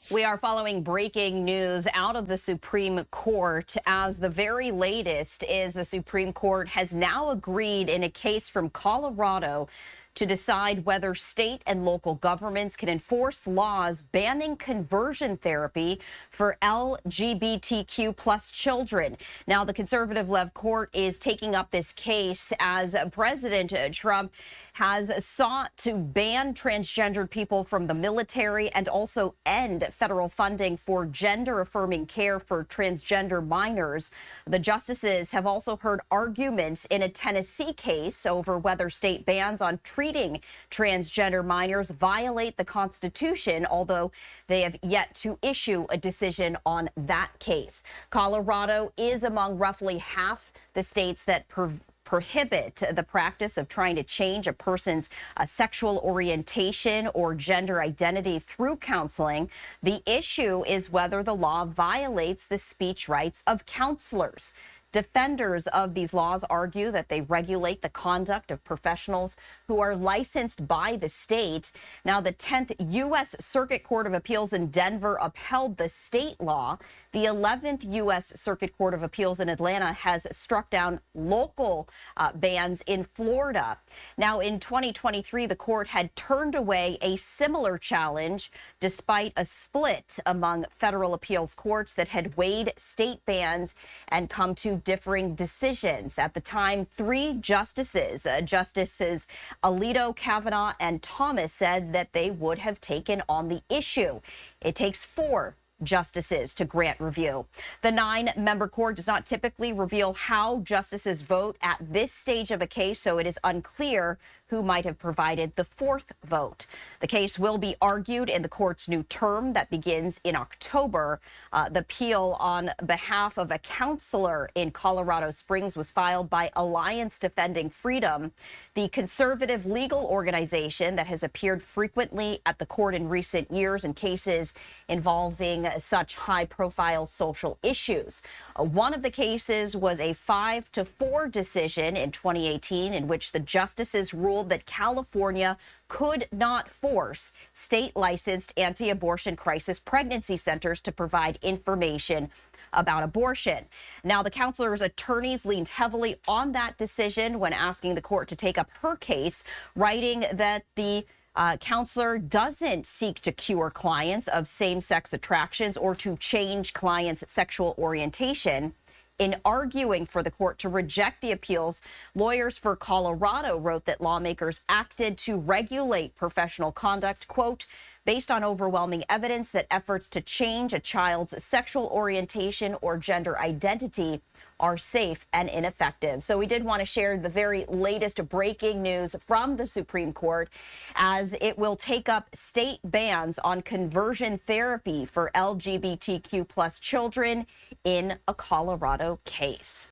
We are following breaking news out of the Supreme Court, as the very latest is the Supreme Court has now agreed in a case from Colorado to decide whether state and local governments can enforce laws banning conversion therapy for LGBTQ plus children. Now, the conservative-led court is taking up this case as President Trump has sought to ban transgendered people from the military and also end federal funding for gender-affirming care for transgender minors. The justices have also heard arguments in a Tennessee case over whether state bans on treating transgender minors violate the Constitution, although they have yet to issue a decision on that case. Colorado is among roughly half the states that prohibit the practice of trying to change a person's sexual orientation or gender identity through counseling. The issue is whether the law violates the speech rights of counselors. Defenders of these laws argue that they regulate the conduct of professionals who are licensed by the state. Now, the 10th U.S. Circuit Court of Appeals in Denver upheld the state law. The 11th U.S. Circuit Court of Appeals in Atlanta has struck down local bans in Florida. Now, in 2023, the court had turned away a similar challenge despite a split among federal appeals courts that had weighed state bans and come to differing decisions. At the time, three justices, Justices Alito, Kavanaugh, and Thomas, said that they would have taken on the issue. It takes four justices to grant review. The 9-member court does not typically reveal how justices vote at this stage of a case, so it is unclear who might have provided the fourth vote. The case will be argued in the court's new term that begins in October. The appeal on behalf of a counselor in Colorado Springs was filed by Alliance Defending Freedom, the conservative legal organization that has appeared frequently at the court in recent years in cases involving such high-profile social issues. One of the cases was a 5-4 decision in 2018 in which the justices ruled that California could not force state-licensed anti-abortion crisis pregnancy centers to provide information about abortion. Now, the counselor's attorneys leaned heavily on that decision when asking the court to take up her case, writing that the counselor doesn't seek to cure clients of same-sex attractions or to change clients' sexual orientation. In arguing for the court to reject the appeals, lawyers for Colorado wrote that lawmakers acted to regulate professional conduct, quote, based on overwhelming evidence that efforts to change a child's sexual orientation or gender identity are safe and ineffective. So we did want to share the very latest breaking news from the Supreme Court, as it will take up state bans on conversion therapy for LGBTQ plus children in a Colorado case.